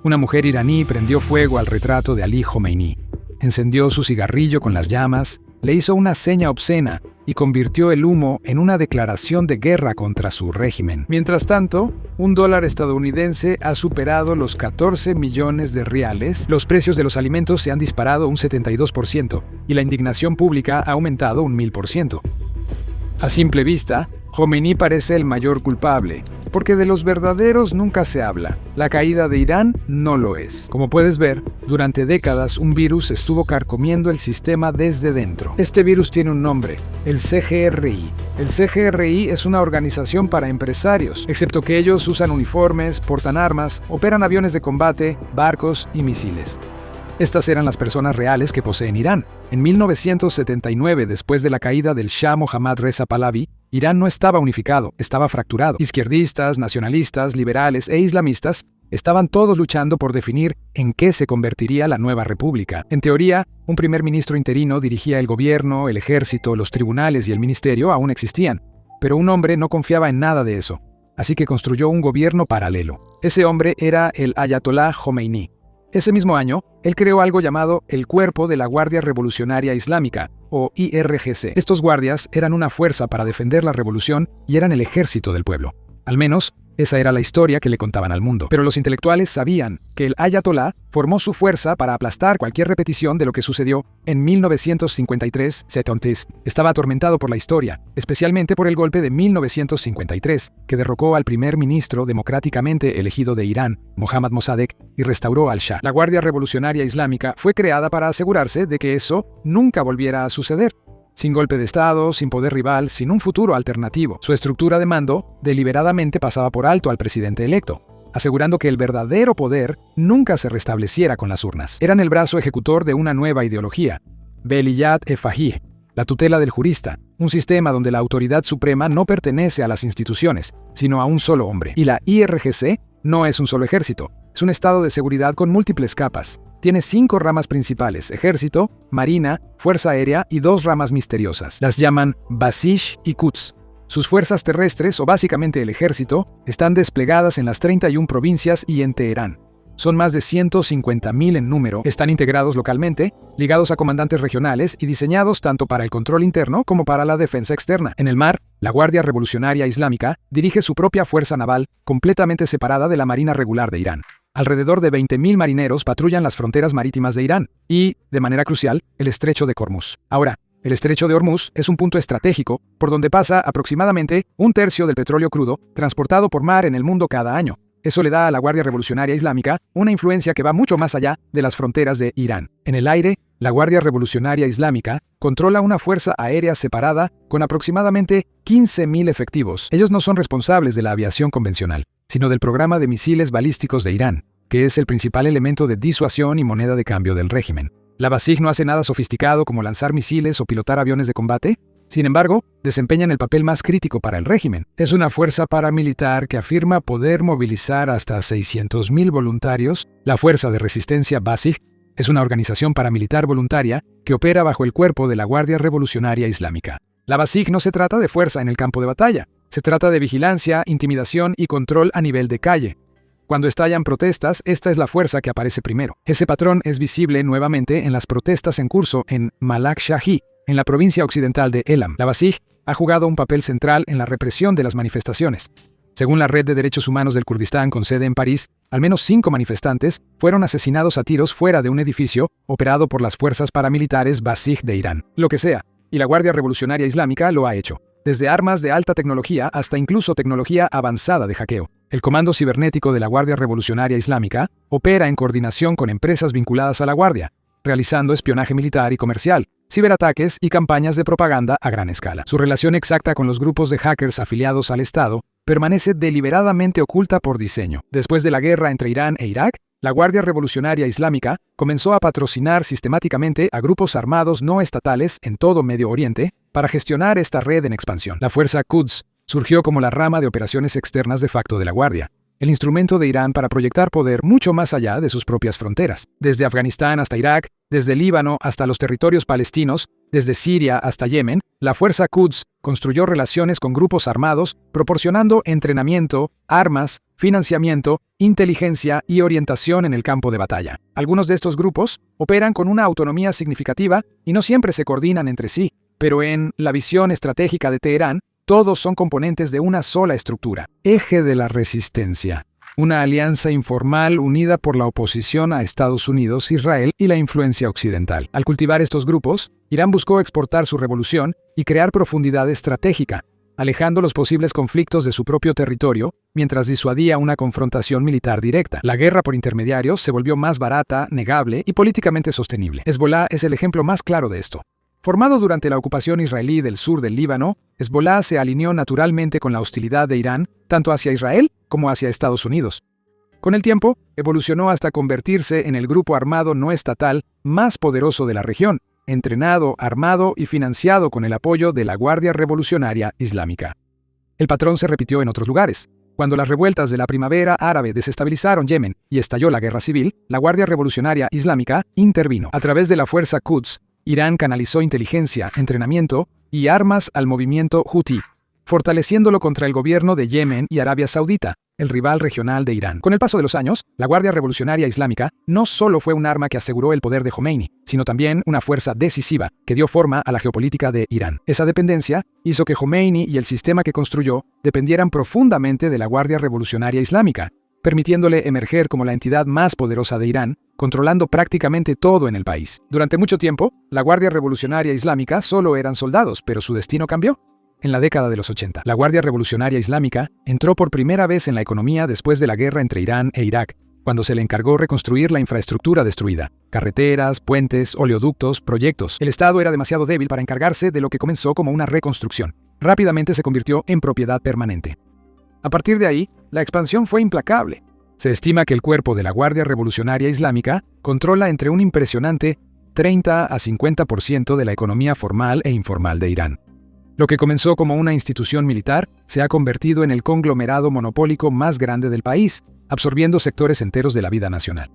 Una mujer iraní prendió fuego al retrato de Ali Jomeini, encendió su cigarrillo con las llamas, le hizo una seña obscena y convirtió el humo en una declaración de guerra contra su régimen. Mientras tanto, un dólar estadounidense ha superado los 14 millones de riales, los precios de los alimentos se han disparado un 72% y la indignación pública ha aumentado un 1000%. A simple vista, Jomeini parece el mayor culpable, porque de los verdaderos nunca se habla. La caída de Irán no lo es. Como puedes ver, durante décadas un virus estuvo carcomiendo el sistema desde dentro. Este virus tiene un nombre, el CGRI. El CGRI es una organización para empresarios, excepto que ellos usan uniformes, portan armas, operan aviones de combate, barcos y misiles. Estas eran las personas reales que poseen Irán. En 1979, después de la caída del Shah Mohammad Reza Pahlavi, Irán no estaba unificado, estaba fracturado. Izquierdistas, nacionalistas, liberales e islamistas estaban todos luchando por definir en qué se convertiría la nueva república. En teoría, un primer ministro interino dirigía el gobierno, el ejército, los tribunales y el ministerio aún existían. Pero un hombre no confiaba en nada de eso, así que construyó un gobierno paralelo. Ese hombre era el Ayatollah Jomeini. Ese mismo año, él creó algo llamado el Cuerpo de la Guardia Revolucionaria Islámica, o IRGC. Estos guardias eran una fuerza para defender la revolución y eran el ejército del pueblo. Al menos, esa era la historia que le contaban al mundo. Pero los intelectuales sabían que el Ayatollah formó su fuerza para aplastar cualquier repetición de lo que sucedió en 1953-70. Estaba atormentado por la historia, especialmente por el golpe de 1953, que derrocó al primer ministro democráticamente elegido de Irán, Mohammad Mossadegh, y restauró al Shah. La Guardia Revolucionaria Islámica fue creada para asegurarse de que eso nunca volviera a suceder. Sin golpe de Estado, sin poder rival, sin un futuro alternativo. Su estructura de mando deliberadamente pasaba por alto al presidente electo, asegurando que el verdadero poder nunca se restableciera con las urnas. Eran el brazo ejecutor de una nueva ideología, Veliyat-e-Faqih, la tutela del jurista, un sistema donde la autoridad suprema no pertenece a las instituciones, sino a un solo hombre. Y la IRGC no es un solo ejército, es un estado de seguridad con múltiples capas. Tiene 5 ramas principales: ejército, marina, fuerza aérea y 2 ramas misteriosas. Las llaman Basij y Quds. Sus fuerzas terrestres, o básicamente el ejército, están desplegadas en las 31 provincias y en Teherán. Son más de 150.000 en número, están integrados localmente, ligados a comandantes regionales y diseñados tanto para el control interno como para la defensa externa. En el mar, la Guardia Revolucionaria Islámica dirige su propia fuerza naval, completamente separada de la Marina Regular de Irán. Alrededor de 20.000 marineros patrullan las fronteras marítimas de Irán y, de manera crucial, el estrecho de Hormuz. Ahora, el estrecho de Hormuz es un punto estratégico por donde pasa aproximadamente 1/3 del petróleo crudo transportado por mar en el mundo cada año. Eso le da a la Guardia Revolucionaria Islámica una influencia que va mucho más allá de las fronteras de Irán. En el aire, la Guardia Revolucionaria Islámica controla una fuerza aérea separada con aproximadamente 15.000 efectivos. Ellos no son responsables de la aviación convencional, sino del programa de misiles balísticos de Irán, que es el principal elemento de disuasión y moneda de cambio del régimen. La Basij no hace nada sofisticado como lanzar misiles o pilotar aviones de combate. Sin embargo, desempeñan el papel más crítico para el régimen. Es una fuerza paramilitar que afirma poder movilizar hasta 600.000 voluntarios. La Fuerza de Resistencia Basij es una organización paramilitar voluntaria que opera bajo el cuerpo de la Guardia Revolucionaria Islámica. La Basij no se trata de fuerza en el campo de batalla, se trata de vigilancia, intimidación y control a nivel de calle. Cuando estallan protestas, esta es la fuerza que aparece primero. Ese patrón es visible nuevamente en las protestas en curso en Malak Shahi, en la provincia occidental de Elam. La Basij ha jugado un papel central en la represión de las manifestaciones. Según la Red de Derechos Humanos del Kurdistán con sede en París, al menos 5 manifestantes fueron asesinados a tiros fuera de un edificio operado por las fuerzas paramilitares Basij de Irán. Lo que sea, y la Guardia Revolucionaria Islámica lo ha hecho. Desde armas de alta tecnología hasta incluso tecnología avanzada de hackeo. El Comando Cibernético de la Guardia Revolucionaria Islámica opera en coordinación con empresas vinculadas a la Guardia, realizando espionaje militar y comercial, ciberataques y campañas de propaganda a gran escala. Su relación exacta con los grupos de hackers afiliados al Estado permanece deliberadamente oculta por diseño. Después de la guerra entre Irán e Irak, la Guardia Revolucionaria Islámica comenzó a patrocinar sistemáticamente a grupos armados no estatales en todo Medio Oriente para gestionar esta red en expansión. La Fuerza Quds surgió como la rama de operaciones externas de facto de la Guardia. el instrumento de Irán para proyectar poder mucho más allá de sus propias fronteras. Desde Afganistán hasta Irak, desde Líbano hasta los territorios palestinos, desde Siria hasta Yemen, la Fuerza Quds construyó relaciones con grupos armados, proporcionando entrenamiento, armas, financiamiento, inteligencia y orientación en el campo de batalla. Algunos de estos grupos operan con una autonomía significativa y no siempre se coordinan entre sí, pero en la visión estratégica de Teherán, todos son componentes de una sola estructura. Eje de la resistencia. Una alianza informal unida por la oposición a Estados Unidos, Israel y la influencia occidental. Al cultivar estos grupos, Irán buscó exportar su revolución y crear profundidad estratégica, alejando los posibles conflictos de su propio territorio, mientras disuadía una confrontación militar directa. La guerra por intermediarios se volvió más barata, negable y políticamente sostenible. Hezbolá es el ejemplo más claro de esto. Formado durante la ocupación israelí del sur del Líbano, Hezbolá se alineó naturalmente con la hostilidad de Irán, tanto hacia Israel como hacia Estados Unidos. Con el tiempo, evolucionó hasta convertirse en el grupo armado no estatal más poderoso de la región, entrenado, armado y financiado con el apoyo de la Guardia Revolucionaria Islámica. El patrón se repitió en otros lugares. Cuando las revueltas de la primavera árabe desestabilizaron Yemen y estalló la guerra civil, la Guardia Revolucionaria Islámica intervino. A través de la Fuerza Quds, Irán canalizó inteligencia, entrenamiento y armas al movimiento Houthi, fortaleciéndolo contra el gobierno de Yemen y Arabia Saudita, el rival regional de Irán. Con el paso de los años, la Guardia Revolucionaria Islámica no solo fue un arma que aseguró el poder de Jomeini, sino también una fuerza decisiva que dio forma a la geopolítica de Irán. Esa dependencia hizo que Jomeini y el sistema que construyó dependieran profundamente de la Guardia Revolucionaria Islámica, permitiéndole emerger como la entidad más poderosa de Irán, controlando prácticamente todo en el país. Durante mucho tiempo, la Guardia Revolucionaria Islámica solo eran soldados, pero su destino cambió. En la década de los 80, la Guardia Revolucionaria Islámica entró por primera vez en la economía después de la guerra entre Irán e Irak, cuando se le encargó reconstruir la infraestructura destruida: carreteras, puentes, oleoductos, proyectos. El Estado era demasiado débil para encargarse de lo que comenzó como una reconstrucción. Rápidamente se convirtió en propiedad permanente. A partir de ahí, la expansión fue implacable. Se estima que el cuerpo de la Guardia Revolucionaria Islámica controla entre un impresionante 30 a 50% de la economía formal e informal de Irán. Lo que comenzó como una institución militar se ha convertido en el conglomerado monopólico más grande del país, absorbiendo sectores enteros de la vida nacional.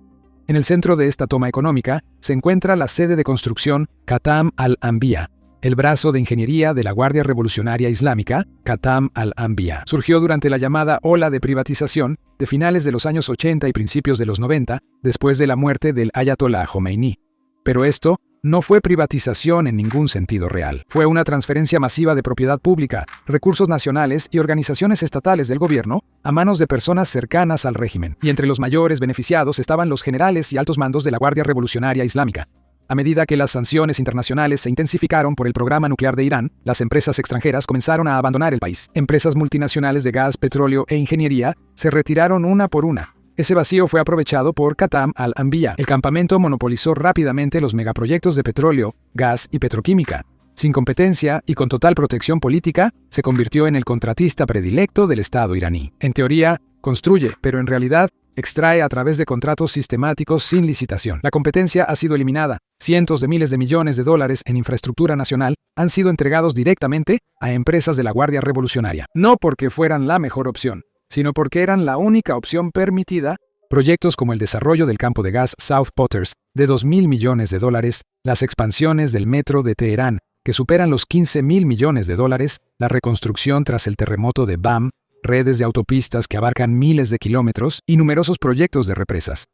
En el centro de esta toma económica se encuentra la sede de construcción Khatam al-Anbiya, el brazo de ingeniería de la Guardia Revolucionaria Islámica. Khatam al-Anbiya surgió durante la llamada ola de privatización de finales de los años 80 y principios de los 90, después de la muerte del Ayatollah Jomeini. Pero esto no fue privatización en ningún sentido real. Fue una transferencia masiva de propiedad pública, recursos nacionales y organizaciones estatales del gobierno a manos de personas cercanas al régimen. Y entre los mayores beneficiados estaban los generales y altos mandos de la Guardia Revolucionaria Islámica. A medida que las sanciones internacionales se intensificaron por el programa nuclear de Irán, las empresas extranjeras comenzaron a abandonar el país. Empresas multinacionales de gas, petróleo e ingeniería se retiraron una por una. Ese vacío fue aprovechado por Khatam al-Anbiya. El campamento monopolizó rápidamente los megaproyectos de petróleo, gas y petroquímica. Sin competencia y con total protección política, se convirtió en el contratista predilecto del Estado iraní. En teoría, construye, pero en realidad, extrae a través de contratos sistemáticos sin licitación. La competencia ha sido eliminada. Cientos de miles de millones de dólares en infraestructura nacional han sido entregados directamente a empresas de la Guardia Revolucionaria. No porque fueran la mejor opción, sino porque eran la única opción permitida. Proyectos como el desarrollo del campo de gas South Potters, de 2.000 millones de dólares, las expansiones del metro de Teherán, que superan los 15.000 millones de dólares, la reconstrucción tras el terremoto de Bam, redes de autopistas que abarcan miles de kilómetros y numerosos proyectos de represas.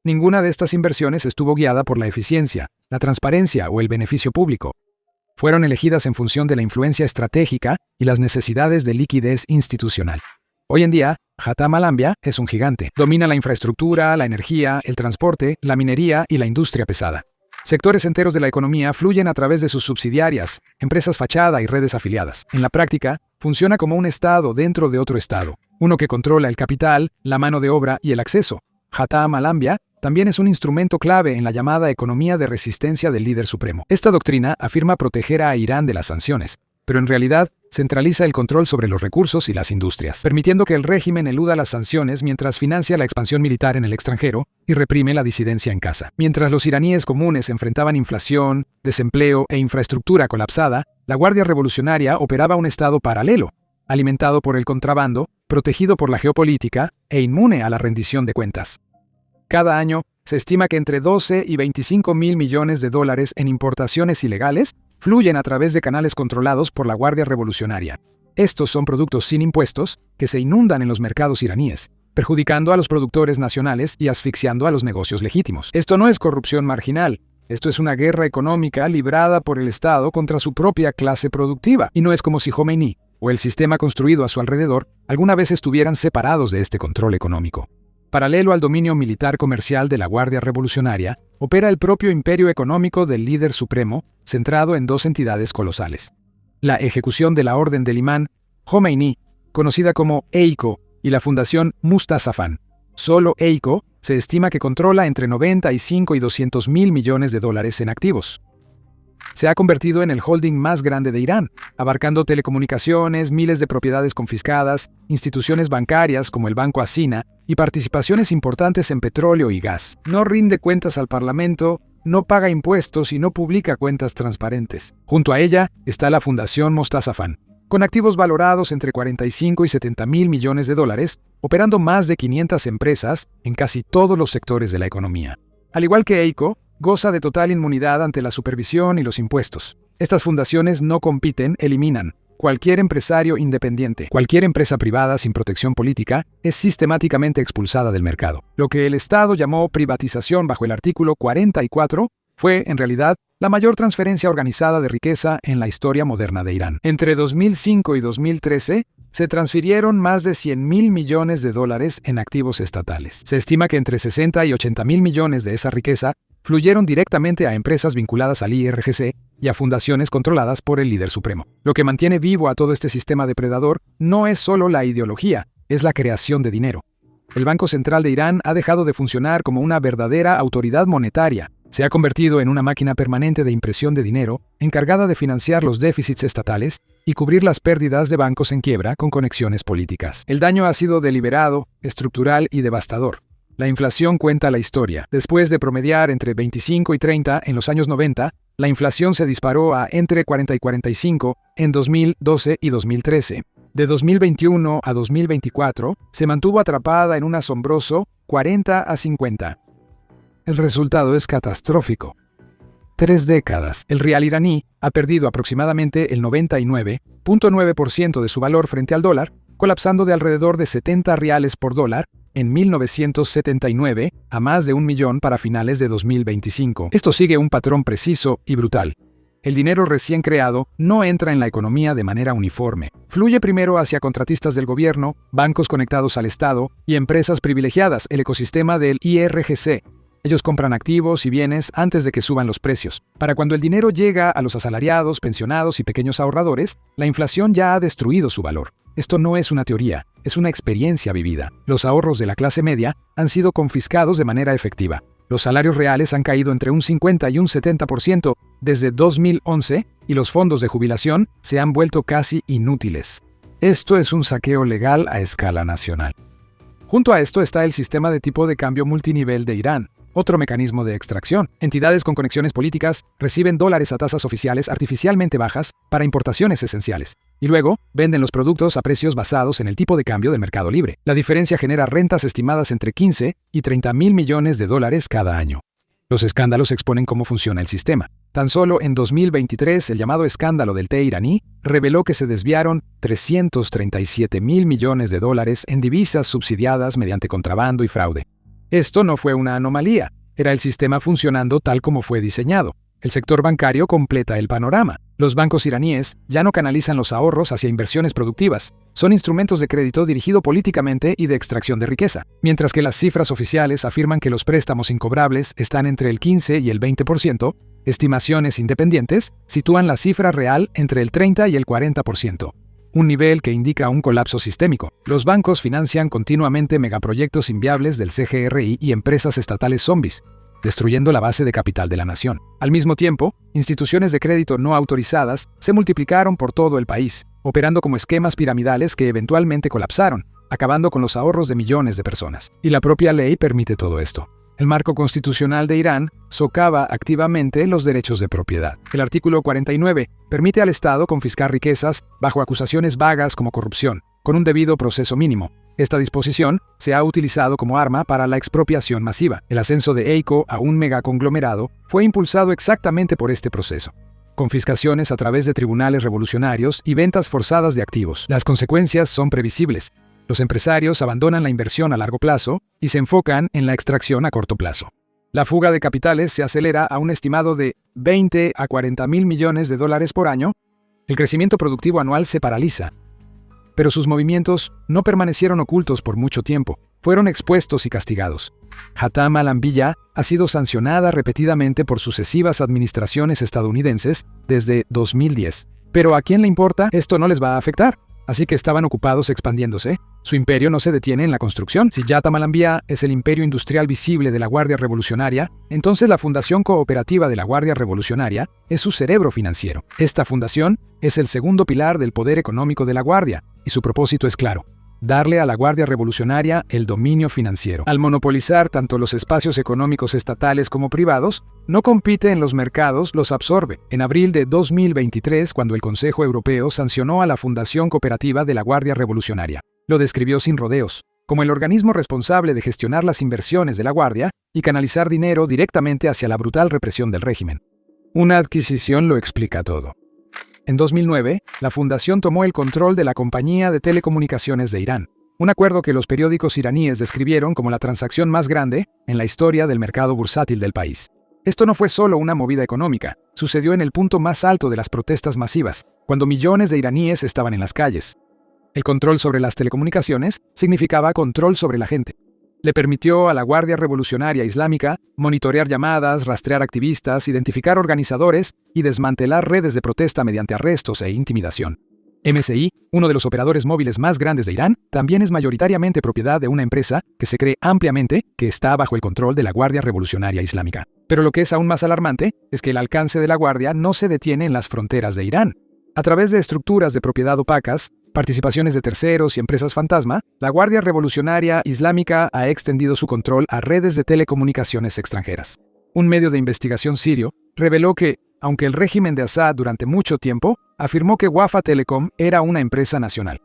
Ninguna de estas inversiones estuvo guiada por la eficiencia, la transparencia o el beneficio público. Fueron elegidas en función de la influencia estratégica y las necesidades de liquidez institucional. Hoy en día, Khatam al-Anbiya es un gigante. Domina la infraestructura, la energía, el transporte, la minería y la industria pesada. Sectores enteros de la economía fluyen a través de sus subsidiarias, empresas fachada y redes afiliadas. En la práctica, funciona como un estado dentro de otro estado, uno que controla el capital, la mano de obra y el acceso. Khatam al-Anbiya también es un instrumento clave en la llamada economía de resistencia del líder supremo. Esta doctrina afirma proteger a Irán de las sanciones, pero en realidad centraliza el control sobre los recursos y las industrias, permitiendo que el régimen eluda las sanciones mientras financia la expansión militar en el extranjero y reprime la disidencia en casa. Mientras los iraníes comunes enfrentaban inflación, desempleo e infraestructura colapsada, la Guardia Revolucionaria operaba un estado paralelo, alimentado por el contrabando, protegido por la geopolítica e inmune a la rendición de cuentas. Cada año, se estima que entre 12 y 25 mil millones de dólares en importaciones ilegales fluyen a través de canales controlados por la Guardia Revolucionaria. Estos son productos sin impuestos que se inundan en los mercados iraníes, perjudicando a los productores nacionales y asfixiando a los negocios legítimos. Esto no es corrupción marginal. Esto es una guerra económica librada por el Estado contra su propia clase productiva. Y no es como si Jomeini o el sistema construido a su alrededor alguna vez estuvieran separados de este control económico. Paralelo al dominio militar comercial de la Guardia Revolucionaria, opera el propio imperio económico del líder supremo, centrado en dos entidades colosales: la ejecución de la Orden del Imán, Jomeini, conocida como EICO, y la Fundación Mustazafan. Solo EICO se estima que controla entre 95 y 200 mil millones de dólares en activos. Se ha convertido en el holding más grande de Irán, abarcando telecomunicaciones, miles de propiedades confiscadas, instituciones bancarias como el Banco Asina y participaciones importantes en petróleo y gas. No rinde cuentas al Parlamento, no paga impuestos y no publica cuentas transparentes. Junto a ella está la Fundación Mostazafan, con activos valorados entre 45 y 70 mil millones de dólares, operando más de 500 empresas en casi todos los sectores de la economía. Al igual que EICO, goza de total inmunidad ante la supervisión y los impuestos. Estas fundaciones no compiten, eliminan. Cualquier empresario independiente, cualquier empresa privada sin protección política, es sistemáticamente expulsada del mercado. Lo que el Estado llamó privatización bajo el artículo 44 fue, en realidad, la mayor transferencia organizada de riqueza en la historia moderna de Irán. Entre 2005 y 2013, se transfirieron más de 100 mil millones de dólares en activos estatales. Se estima que entre 60 y 80 mil millones de esa riqueza fluyeron directamente a empresas vinculadas al IRGC y a fundaciones controladas por el líder supremo. Lo que mantiene vivo a todo este sistema depredador no es solo la ideología, es la creación de dinero. El Banco Central de Irán ha dejado de funcionar como una verdadera autoridad monetaria. Se ha convertido en una máquina permanente de impresión de dinero, encargada de financiar los déficits estatales y cubrir las pérdidas de bancos en quiebra con conexiones políticas. El daño ha sido deliberado, estructural y devastador. La inflación cuenta la historia. Después de promediar entre 25 y 30 en los años 90, la inflación se disparó a entre 40 y 45 en 2012 y 2013. De 2021 a 2024, se mantuvo atrapada en un asombroso 40 a 50. El resultado es catastrófico. 3 décadas. El rial iraní ha perdido aproximadamente el 99.9% de su valor frente al dólar, colapsando de alrededor de 70 riales por dólar en 1979 a más de 1 millón para finales de 2025. Esto sigue un patrón preciso y brutal. El dinero recién creado no entra en la economía de manera uniforme. Fluye primero hacia contratistas del gobierno, bancos conectados al Estado y empresas privilegiadas, el ecosistema del IRGC. Ellos compran activos y bienes antes de que suban los precios. Para cuando el dinero llega a los asalariados, pensionados y pequeños ahorradores, la inflación ya ha destruido su valor. Esto no es una teoría, es una experiencia vivida. Los ahorros de la clase media han sido confiscados de manera efectiva. Los salarios reales han caído entre un 50 y un 70% desde 2011 y los fondos de jubilación se han vuelto casi inútiles. Esto es un saqueo legal a escala nacional. Junto a esto está el sistema de tipo de cambio multinivel de Irán, otro mecanismo de extracción. Entidades con conexiones políticas reciben dólares a tasas oficiales artificialmente bajas para importaciones esenciales, y luego venden los productos a precios basados en el tipo de cambio del mercado libre. La diferencia genera rentas estimadas entre 15 y 30 mil millones de dólares cada año. Los escándalos exponen cómo funciona el sistema. Tan solo en 2023, el llamado escándalo del té iraní reveló que se desviaron 337 mil millones de dólares en divisas subsidiadas mediante contrabando y fraude. Esto no fue una anomalía, era el sistema funcionando tal como fue diseñado. El sector bancario completa el panorama. Los bancos iraníes ya no canalizan los ahorros hacia inversiones productivas. Son instrumentos de crédito dirigido políticamente y de extracción de riqueza. Mientras que las cifras oficiales afirman que los préstamos incobrables están entre el 15 y el 20%, estimaciones independientes sitúan la cifra real entre el 30 y el 40%. Un nivel que indica un colapso sistémico. Los bancos financian continuamente megaproyectos inviables del CGRI y empresas estatales zombies, destruyendo la base de capital de la nación. Al mismo tiempo, instituciones de crédito no autorizadas se multiplicaron por todo el país, operando como esquemas piramidales que eventualmente colapsaron, acabando con los ahorros de millones de personas. Y la propia ley permite todo esto. El marco constitucional de Irán socava activamente los derechos de propiedad. El artículo 49 permite al Estado confiscar riquezas bajo acusaciones vagas como corrupción, con un debido proceso mínimo. Esta disposición se ha utilizado como arma para la expropiación masiva. El ascenso de EICO a un megaconglomerado fue impulsado exactamente por este proceso. Confiscaciones a través de tribunales revolucionarios y ventas forzadas de activos. Las consecuencias son previsibles. Los empresarios abandonan la inversión a largo plazo y se enfocan en la extracción a corto plazo. La fuga de capitales se acelera a un estimado de 20 a 40 mil millones de dólares por año. El crecimiento productivo anual se paraliza. Pero sus movimientos no permanecieron ocultos por mucho tiempo. Fueron expuestos y castigados. Hatam al-Anbiya ha sido sancionada repetidamente por sucesivas administraciones estadounidenses desde 2010. Pero ¿a quién le importa? Esto no les va a afectar. Así que estaban ocupados expandiéndose. Su imperio no se detiene en la construcción. Si Hatam al-Anbiya es el imperio industrial visible de la Guardia Revolucionaria, entonces la Fundación Cooperativa de la Guardia Revolucionaria es su cerebro financiero. Esta fundación es el segundo pilar del poder económico de la Guardia, y su propósito es claro: darle a la Guardia Revolucionaria el dominio financiero. Al monopolizar tanto los espacios económicos estatales como privados, no compite en los mercados, los absorbe. En abril de 2023, cuando el Consejo Europeo sancionó a la Fundación Cooperativa de la Guardia Revolucionaria, lo describió sin rodeos, como el organismo responsable de gestionar las inversiones de la Guardia y canalizar dinero directamente hacia la brutal represión del régimen. Una adquisición lo explica todo. En 2009, la fundación tomó el control de la compañía de telecomunicaciones de Irán, un acuerdo que los periódicos iraníes describieron como la transacción más grande en la historia del mercado bursátil del país. Esto no fue solo una movida económica, sucedió en el punto más alto de las protestas masivas, cuando millones de iraníes estaban en las calles. El control sobre las telecomunicaciones significaba control sobre la gente. Le permitió a la Guardia Revolucionaria Islámica monitorear llamadas, rastrear activistas, identificar organizadores y desmantelar redes de protesta mediante arrestos e intimidación. MSI, uno de los operadores móviles más grandes de Irán, también es mayoritariamente propiedad de una empresa que se cree ampliamente que está bajo el control de la Guardia Revolucionaria Islámica. Pero lo que es aún más alarmante es que el alcance de la Guardia no se detiene en las fronteras de Irán. A través de estructuras de propiedad opacas, participaciones de terceros y empresas fantasma, la Guardia Revolucionaria Islámica ha extendido su control a redes de telecomunicaciones extranjeras. Un medio de investigación sirio reveló que, aunque el régimen de Assad durante mucho tiempo afirmó que Wafa Telecom era una empresa nacional,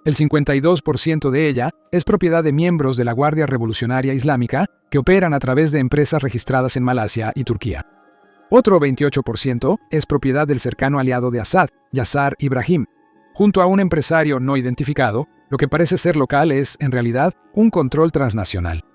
el 52% de ella es propiedad de miembros de la Guardia Revolucionaria Islámica que operan a través de empresas registradas en Malasia y Turquía. Otro 28% es propiedad del cercano aliado de Assad, Yasser Ibrahim. Junto a un empresario no identificado, lo que parece ser local es, en realidad, un control transnacional.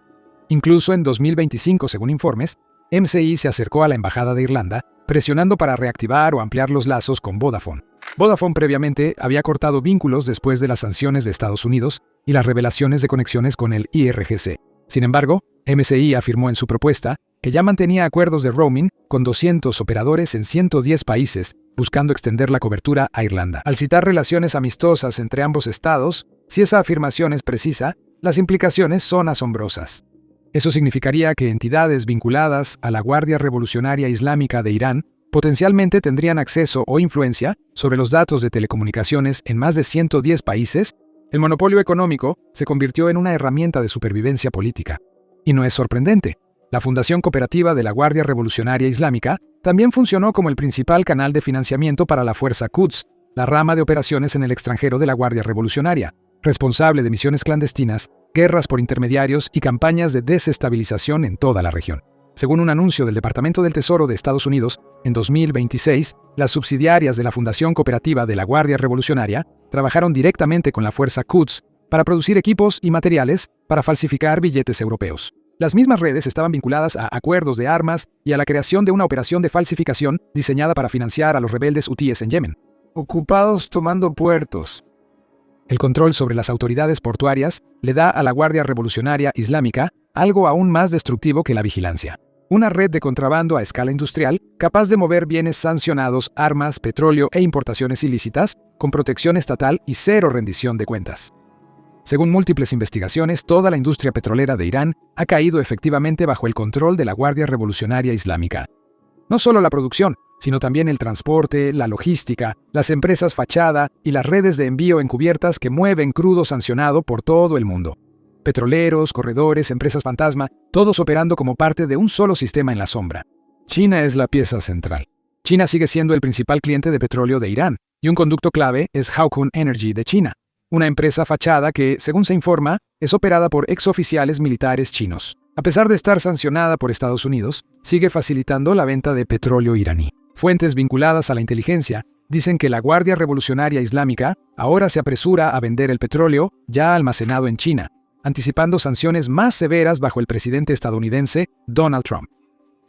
Incluso en 2025, según informes, MSI se acercó a la Embajada de Irlanda, presionando para reactivar o ampliar los lazos con Vodafone. Vodafone previamente había cortado vínculos después de las sanciones de Estados Unidos y las revelaciones de conexiones con el IRGC. Sin embargo, MSI afirmó en su propuesta que ya mantenía acuerdos de roaming con 200 operadores en 110 países, buscando extender la cobertura a Irlanda. Al citar relaciones amistosas entre ambos estados, si esa afirmación es precisa, las implicaciones son asombrosas. Eso significaría que entidades vinculadas a la Guardia Revolucionaria Islámica de Irán potencialmente tendrían acceso o influencia sobre los datos de telecomunicaciones en más de 110 países. El monopolio económico se convirtió en una herramienta de supervivencia política. Y no es sorprendente. La Fundación Cooperativa de la Guardia Revolucionaria Islámica también funcionó como el principal canal de financiamiento para la Fuerza Quds, la rama de operaciones en el extranjero de la Guardia Revolucionaria, responsable de misiones clandestinas, guerras por intermediarios y campañas de desestabilización en toda la región. Según un anuncio del Departamento del Tesoro de Estados Unidos, en 2026, las subsidiarias de la Fundación Cooperativa de la Guardia Revolucionaria trabajaron directamente con la Fuerza Quds para producir equipos y materiales para falsificar billetes europeos. Las mismas redes estaban vinculadas a acuerdos de armas y a la creación de una operación de falsificación diseñada para financiar a los rebeldes hutíes en Yemen, ocupados tomando puertos. El control sobre las autoridades portuarias le da a la Guardia Revolucionaria Islámica algo aún más destructivo que la vigilancia. Una red de contrabando a escala industrial capaz de mover bienes sancionados, armas, petróleo e importaciones ilícitas, con protección estatal y cero rendición de cuentas. Según múltiples investigaciones, toda la industria petrolera de Irán ha caído efectivamente bajo el control de la Guardia Revolucionaria Islámica. No solo la producción, sino también el transporte, la logística, las empresas fachada y las redes de envío encubiertas que mueven crudo sancionado por todo el mundo. Petroleros, corredores, empresas fantasma, todos operando como parte de un solo sistema en la sombra. China es la pieza central. China sigue siendo el principal cliente de petróleo de Irán, y un conducto clave es Haokun Energy de China. una empresa fachada que, según se informa, es operada por exoficiales militares chinos. A pesar de estar sancionada por Estados Unidos, sigue facilitando la venta de petróleo iraní. Fuentes vinculadas a la inteligencia dicen que la Guardia Revolucionaria Islámica ahora se apresura a vender el petróleo ya almacenado en China, anticipando sanciones más severas bajo el presidente estadounidense Donald Trump.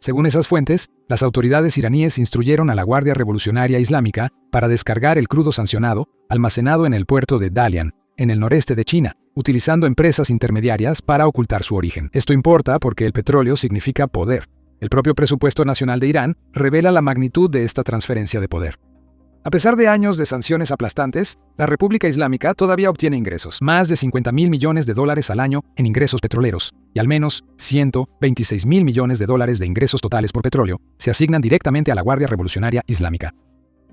Según esas fuentes, las autoridades iraníes instruyeron a la Guardia Revolucionaria Islámica para descargar el crudo sancionado almacenado en el puerto de Dalian, en el noreste de China, utilizando empresas intermediarias para ocultar su origen. Esto importa porque el petróleo significa poder. El propio presupuesto nacional de Irán revela la magnitud de esta transferencia de poder. A pesar de años de sanciones aplastantes, la República Islámica todavía obtiene ingresos, más de $50.000 millones al año en ingresos petroleros, y al menos $126.000 millones de ingresos totales por petróleo se asignan directamente a la Guardia Revolucionaria Islámica.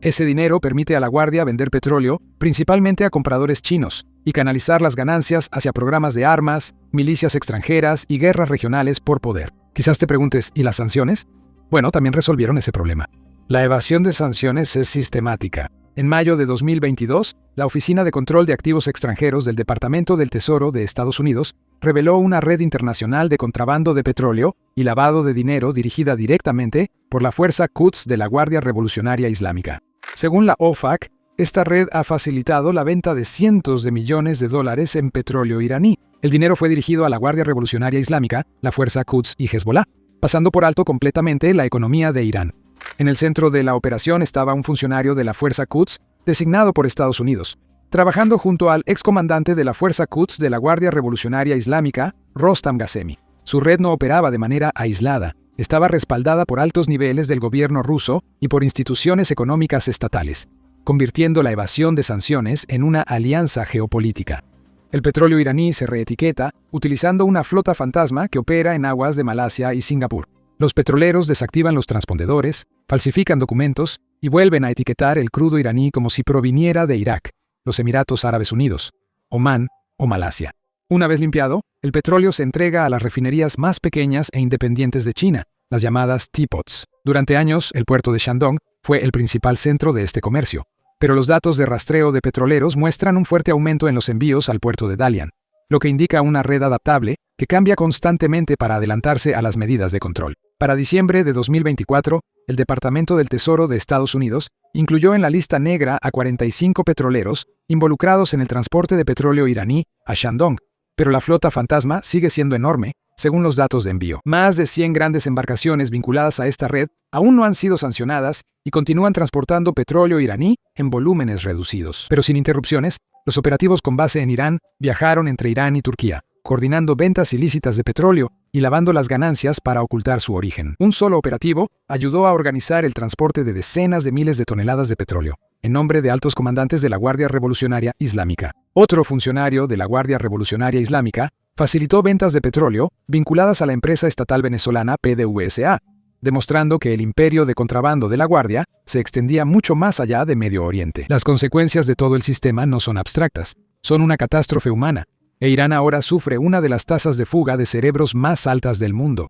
Ese dinero permite a la Guardia vender petróleo principalmente a compradores chinos y canalizar las ganancias hacia programas de armas, milicias extranjeras y guerras regionales por poder. Quizás te preguntes, ¿y las sanciones? Bueno, también resolvieron ese problema. La evasión de sanciones es sistemática. En mayo de 2022, la Oficina de Control de Activos Extranjeros del Departamento del Tesoro de Estados Unidos reveló una red internacional de contrabando de petróleo y lavado de dinero dirigida directamente por la Fuerza Quds de la Guardia Revolucionaria Islámica. Según la OFAC, esta red ha facilitado la venta de cientos de millones de dólares en petróleo iraní. El dinero fue dirigido a la Guardia Revolucionaria Islámica, la Fuerza Quds y Hezbollah, pasando por alto completamente la economía de Irán. En el centro de la operación estaba un funcionario de la Fuerza Quds, designado por Estados Unidos, trabajando junto al excomandante de la Fuerza Quds de la Guardia Revolucionaria Islámica, Rostam Ghasemi. Su red no operaba de manera aislada, estaba respaldada por altos niveles del gobierno ruso y por instituciones económicas estatales, convirtiendo la evasión de sanciones en una alianza geopolítica. El petróleo iraní se reetiqueta utilizando una flota fantasma que opera en aguas de Malasia y Singapur. Los petroleros desactivan los transpondedores, falsifican documentos y vuelven a etiquetar el crudo iraní como si proviniera de Irak, los Emiratos Árabes Unidos, Omán o Malasia. Una vez limpiado, el petróleo se entrega a las refinerías más pequeñas e independientes de China, las llamadas teapots. Durante años, el puerto de Shandong fue el principal centro de este comercio, pero los datos de rastreo de petroleros muestran un fuerte aumento en los envíos al puerto de Dalian, lo que indica una red adaptable que cambia constantemente para adelantarse a las medidas de control. Para diciembre de 2024, el Departamento del Tesoro de Estados Unidos incluyó en la lista negra a 45 petroleros involucrados en el transporte de petróleo iraní a Shandong, pero la flota fantasma sigue siendo enorme, según los datos de envío. Más de 100 grandes embarcaciones vinculadas a esta red aún no han sido sancionadas y continúan transportando petróleo iraní en volúmenes reducidos. Pero sin interrupciones, los operativos con base en Irán viajaron entre Irán y Turquía, coordinando ventas ilícitas de petróleo y lavando las ganancias para ocultar su origen. Un solo operativo ayudó a organizar el transporte de decenas de miles de toneladas de petróleo, en nombre de altos comandantes de la Guardia Revolucionaria Islámica. Otro funcionario de la Guardia Revolucionaria Islámica facilitó ventas de petróleo vinculadas a la empresa estatal venezolana PDVSA, demostrando que el imperio de contrabando de la Guardia se extendía mucho más allá de Medio Oriente. Las consecuencias de todo el sistema no son abstractas, son una catástrofe humana, e Irán ahora sufre una de las tasas de fuga de cerebros más altas del mundo.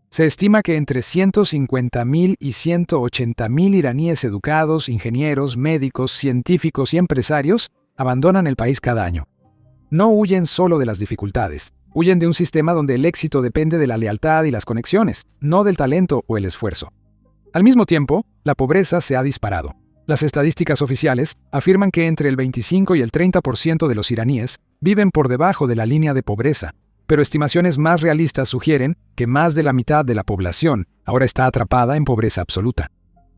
Se estima que entre 150.000 y 180.000 iraníes educados, ingenieros, médicos, científicos y empresarios abandonan el país cada año. No huyen solo de las dificultades, huyen de un sistema donde el éxito depende de la lealtad y las conexiones, no del talento o el esfuerzo. Al mismo tiempo, la pobreza se ha disparado. Las estadísticas oficiales afirman que entre el 25 y el 30% de los iraníes viven por debajo de la línea de pobreza, pero estimaciones más realistas sugieren que más de la mitad de la población ahora está atrapada en pobreza absoluta.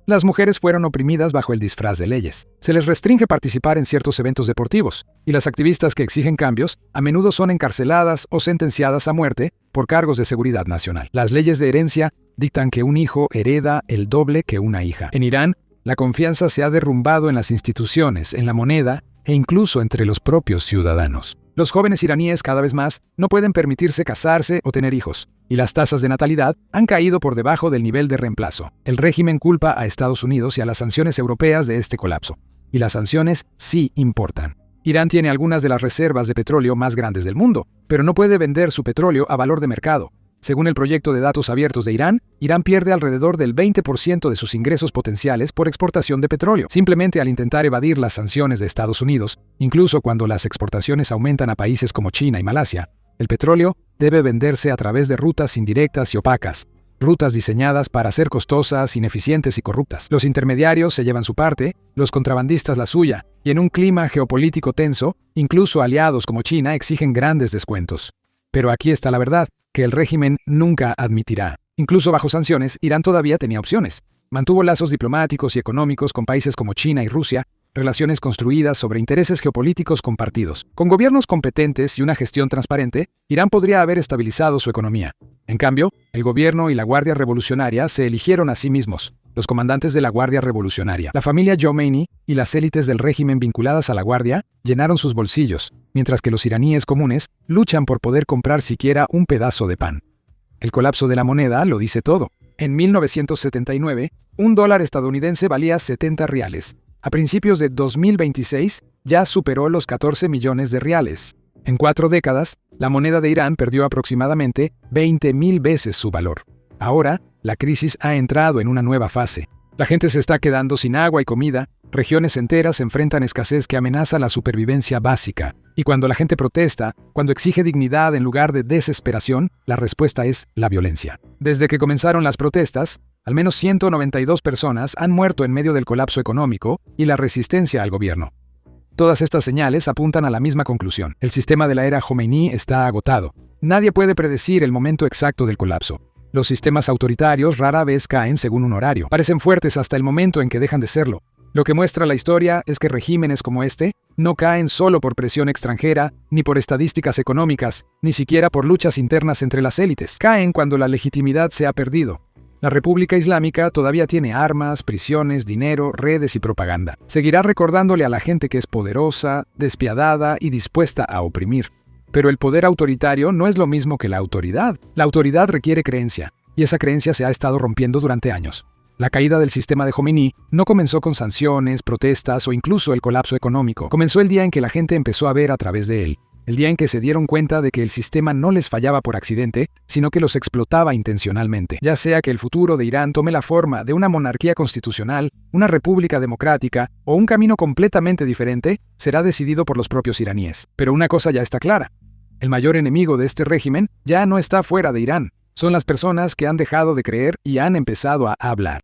Las mujeres fueron oprimidas bajo el disfraz de leyes. Se les restringe participar en ciertos eventos deportivos, y las activistas que exigen cambios a menudo son encarceladas o sentenciadas a muerte por cargos de seguridad nacional. Las leyes de herencia dictan que un hijo hereda el doble que una hija. En Irán, la confianza se ha derrumbado en las instituciones, en la moneda e incluso entre los propios ciudadanos. Los jóvenes iraníes cada vez más no pueden permitirse casarse o tener hijos, y las tasas de natalidad han caído por debajo del nivel de reemplazo. El régimen culpa a Estados Unidos y a las sanciones europeas de este colapso, y las sanciones sí importan. Irán tiene algunas de las reservas de petróleo más grandes del mundo, pero no puede vender su petróleo a valor de mercado, Según el proyecto de datos abiertos de Irán, Irán pierde alrededor del 20% de sus ingresos potenciales por exportación de petróleo, simplemente al intentar evadir las sanciones de Estados Unidos. Incluso cuando las exportaciones aumentan a países como China y Malasia, el petróleo debe venderse a través de rutas indirectas y opacas, rutas diseñadas para ser costosas, ineficientes y corruptas. Los intermediarios se llevan su parte, los contrabandistas la suya, y en un clima geopolítico tenso, incluso aliados como China exigen grandes descuentos. Pero aquí está la verdad, que el régimen nunca admitirá. Incluso bajo sanciones, Irán todavía tenía opciones. Mantuvo lazos diplomáticos y económicos con países como China y Rusia, relaciones construidas sobre intereses geopolíticos compartidos. Con gobiernos competentes y una gestión transparente, Irán podría haber estabilizado su economía. En cambio, el gobierno y la Guardia Revolucionaria se eligieron a sí mismos, los comandantes de la Guardia Revolucionaria. La familia Khomeini y las élites del régimen vinculadas a la Guardia llenaron sus bolsillos, mientras que los iraníes comunes luchan por poder comprar siquiera un pedazo de pan. El colapso de la moneda lo dice todo. En 1979, un dólar estadounidense valía 70 riales. A principios de 2026, ya superó los 14 millones de riales. En 4 décadas, la moneda de Irán perdió aproximadamente 20.000 veces su valor. Ahora, la crisis ha entrado en una nueva fase. La gente se está quedando sin agua y comida, regiones enteras enfrentan escasez que amenaza la supervivencia básica. Y cuando la gente protesta, cuando exige dignidad en lugar de desesperación, la respuesta es la violencia. Desde que comenzaron las protestas, al menos 192 personas han muerto en medio del colapso económico y la resistencia al gobierno. Todas estas señales apuntan a la misma conclusión. El sistema de la era Khomeini está agotado. Nadie puede predecir el momento exacto del colapso. Los sistemas autoritarios rara vez caen según un horario. Parecen fuertes hasta el momento en que dejan de serlo. Lo que muestra la historia es que regímenes como este no caen solo por presión extranjera, ni por estadísticas económicas, ni siquiera por luchas internas entre las élites. Caen cuando la legitimidad se ha perdido. La República Islámica todavía tiene armas, prisiones, dinero, redes y propaganda. Seguirá recordándole a la gente que es poderosa, despiadada y dispuesta a oprimir. Pero el poder autoritario no es lo mismo que la autoridad. La autoridad requiere creencia, y esa creencia se ha estado rompiendo durante años. La caída del sistema de Khomeini no comenzó con sanciones, protestas o incluso el colapso económico. Comenzó el día en que la gente empezó a ver a través de él. El día en que se dieron cuenta de que el sistema no les fallaba por accidente, sino que los explotaba intencionalmente. Ya sea que el futuro de Irán tome la forma de una monarquía constitucional, una república democrática o un camino completamente diferente, será decidido por los propios iraníes. Pero una cosa ya está clara. El mayor enemigo de este régimen ya no está fuera de Irán. Son las personas que han dejado de creer y han empezado a hablar.